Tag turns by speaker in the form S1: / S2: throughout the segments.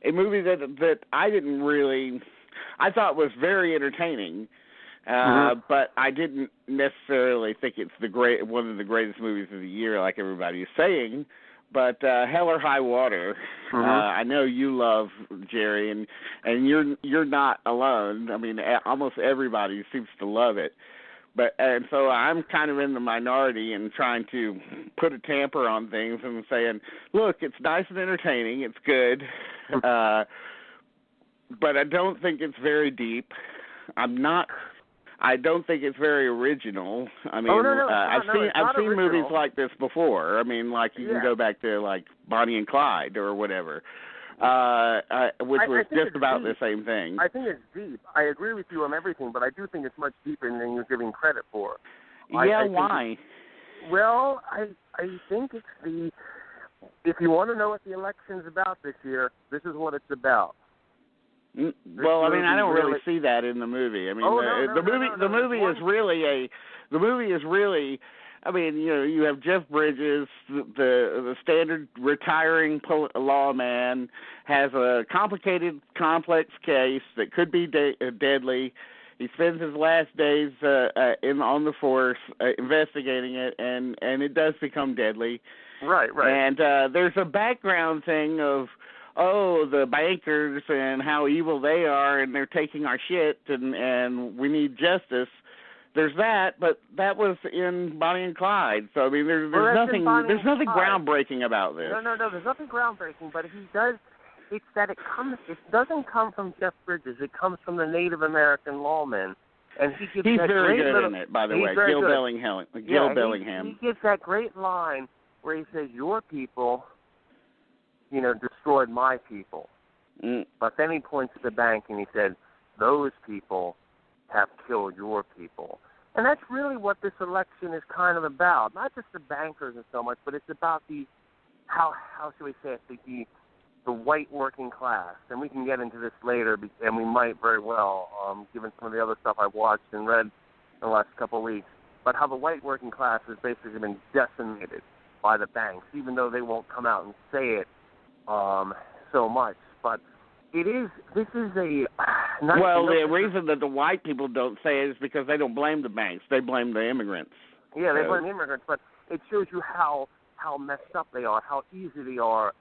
S1: a movie that I didn't really, I thought was very entertaining, but I didn't necessarily think it's one of the greatest movies of the year, like everybody is saying. But Hell or High Water, I know you love, Jerry, and you're not alone. I mean, almost everybody seems to love it. And so I'm kind of in the minority and trying to put a tamper on things and saying, look, it's nice and entertaining, it's good, but I don't think it's very deep. I don't think it's very original. I mean, I've seen movies like this before. I mean, like you can go back to like Bonnie and Clyde or whatever, which was just about the same thing.
S2: I think it's deep. I agree with you on everything, but I do think it's much deeper than you're giving credit for.
S1: Why?
S2: Well, I think it's if you want to know what the election's about this year, this is what it's about.
S1: Well, I mean, I don't really see that in the movie. I mean, the movie is really. I mean, you have Jeff Bridges, the standard retiring lawman, has a complicated, complex case that could be deadly. He spends his last days on the force investigating it, and it does become deadly.
S2: Right.
S1: And there's a background thing of, the bankers and how evil they are, and they're taking our shit, and we need justice. There's that, but that was in Bonnie and Clyde. So I mean, there's nothing groundbreaking about this.
S2: No, there's nothing groundbreaking. But he does. It's that it doesn't come from Jeff Bridges. It comes from the Native American lawman, and he's
S1: very good in it, by the way. Gil Bellingham.
S2: He gives that great line where he says, "Your people, destroyed my people." But then he points to the bank and he said, "Those people have killed your people." And that's really what this election is kind of about. Not just the bankers and so much, but it's about how should we say it, the white working class. And we can get into this later, and we might very well, given some of the other stuff I've watched and read in the last couple of weeks, but how the white working class has basically been decimated by the banks, even though they won't come out and say it so much. But this is a...
S1: the reason that the white people don't say it is because they don't blame the banks. They blame the immigrants.
S2: Yeah, they blame the immigrants, but it shows you how messed up they are, how easy they are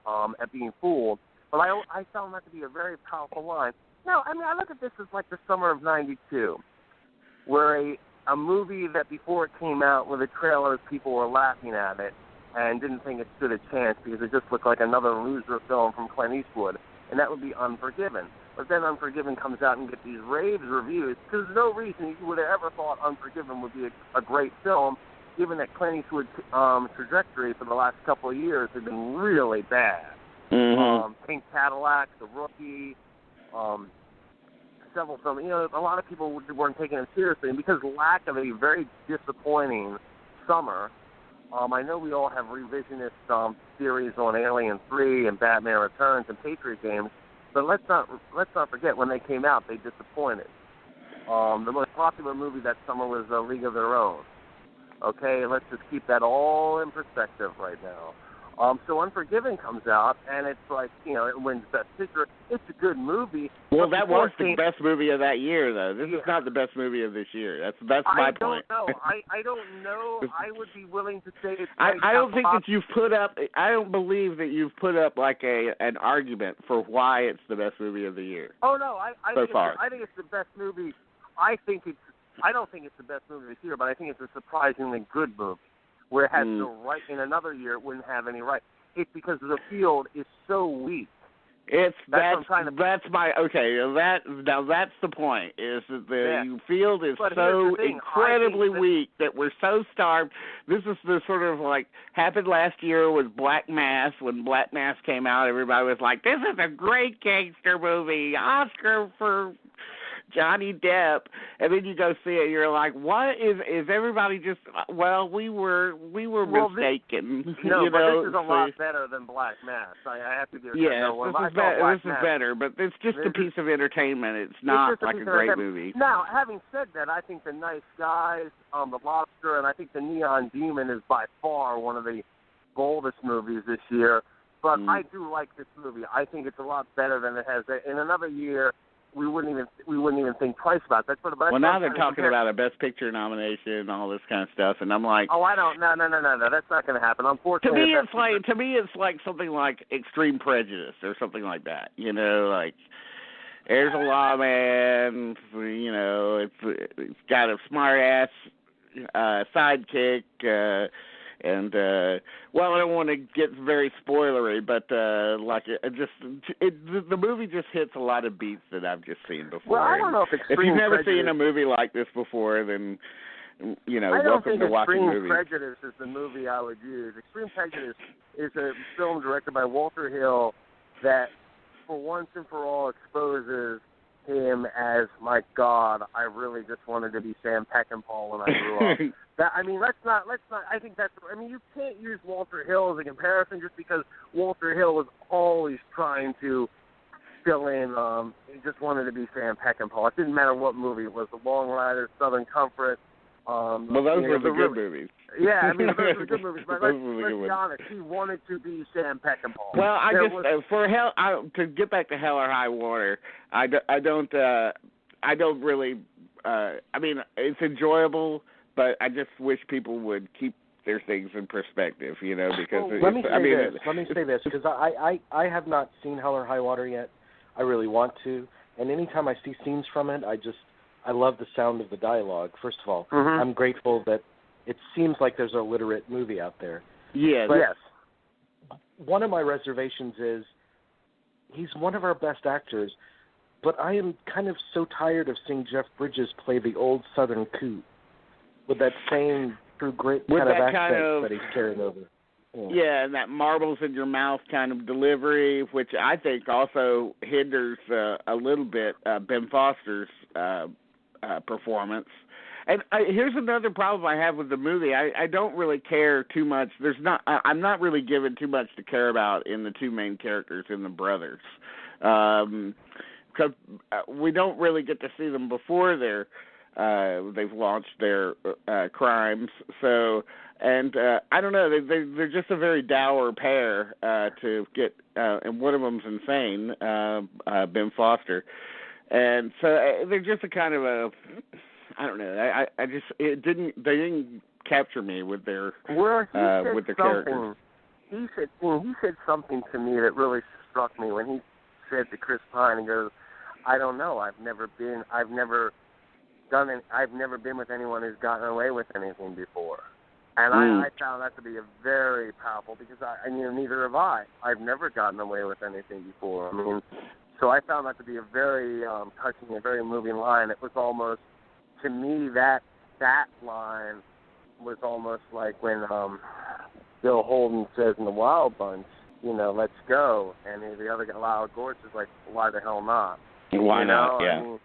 S2: at being fooled. But I found that to be a very powerful line. Now, I mean, I look at this as like the summer of '92, where a movie that before it came out with the trailers, people were laughing at it and didn't think it stood a chance because it just looked like another loser film from Clint Eastwood, and that would be Unforgiven. But then Unforgiven comes out and gets these rave reviews because there's no reason you would have ever thought Unforgiven would be a great film, given that Clint Eastwood's trajectory for the last couple of years has been really bad. Pink Cadillac, The Rookie, several films. A lot of people weren't taking him seriously, and because lack of a very disappointing summer, I know we all have revisionist theories on Alien 3 and Batman Returns and Patriot Games, but let's not forget when they came out, they disappointed. The most popular movie that summer was A League of Their Own. Okay, let's just keep that all in perspective right now. So Unforgiven comes out, and it's like, it wins Best Picture. It's a good movie.
S1: Well, that was the best movie of that year, though. This is not the best movie of this year. That's my point.
S2: I don't know. I would be willing to say it's.
S1: I don't think that you've put up. I don't believe that you've put up like an argument for why it's the best movie of the year.
S2: Oh no, I
S1: think
S2: it's the best movie. I don't think it's the best movie this year, but I think it's a surprisingly good movie. Where it has no right in another year, it wouldn't have any right. It's because the field is so weak.
S1: That's the point. Is that the field is so incredibly weak that we're so starved. This is the sort of like happened last year with Black Mass. When Black Mass came out, everybody was like, "This is a great gangster movie, Oscar for Johnny Depp," and then you go see it, you're like, "What is everybody just?" Well, we were mistaken.
S2: But this is a lot better than Black Mass. I have to give you
S1: this is better, but it's just a piece of entertainment. It's not like a great movie.
S2: Now, having said that, I think The Nice Guys, The Lobster, and I think The Neon Demon is by far one of the boldest movies this year. But I do like this movie. I think it's a lot better than it has. In another year, we wouldn't even think twice about that.
S1: Well, now they're talking about a Best Picture nomination and all this kind of stuff, and I'm like,
S2: oh, I don't. No. That's not going to happen. Unfortunately,
S1: to me, it's like something like Extreme Prejudice or something like that. You know, like there's a lawman. You know, it's got a smart ass sidekick. And well, I don't want to get very spoilery, but the movie just hits a lot of beats that I've just seen before.
S2: Well, I don't know if
S1: you've never seen a movie like this before, then welcome to watching movies.
S2: Extreme Prejudice is the movie I would use. Extreme Prejudice is a film directed by Walter Hill that, for once and for all, exposes him as, my God, I really just wanted to be Sam Peckinpah when I grew up. Let's not. I think that's. You can't use Walter Hill as a comparison just because Walter Hill was always trying to fill in. He just wanted to be Sam Peckinpah. It didn't matter what movie it was. The Long Riders, Southern Comfort.
S1: Well, those were the good movies.
S2: Yeah, those were good movies. But let's be honest. He wanted to be Sam Peckinpah.
S1: Well, to get back to Hell or High Water, I don't really. It's enjoyable. But I just wish people would keep their things in perspective, because...
S3: Let me say this, because I have not seen Hell or High Water yet. I really want to. And anytime I see scenes from it, I love the sound of the dialogue, first of all.
S2: Mm-hmm.
S3: I'm grateful that it seems like there's a literate movie out there.
S1: Yes.
S3: But one of my reservations is he's one of our best actors, but I am kind of so tired of seeing Jeff Bridges play the old Southern coot. With that same true grit kind of accent that he's carrying over.
S1: Yeah, and that marbles in your mouth kind of delivery, which I think also hinders a little bit Ben Foster's performance. And here's another problem I have with the movie. I don't really care too much. I'm not really given too much to care about in the two main characters in the brothers, because we don't really get to see them before they've launched their crimes. So, and I don't know, they're just a very dour pair to get, and one of them's insane, Ben Foster, and so they're just a kind of a, I don't know, they didn't capture me with their with their characters.
S2: He said something to me that really struck me when he said to Chris Pine, he goes, I don't know, I've never been with anyone who's gotten away with anything before. And I found that to be a very powerful, because neither have I. I've never gotten away with anything before. So I found that to be a very touching, a very moving line. It was almost, to me, that line was almost like when Bill Holden says in The Wild Bunch, let's go. And the other guy, Lyle Gortz, is like, why the hell not?
S1: Why not, yeah.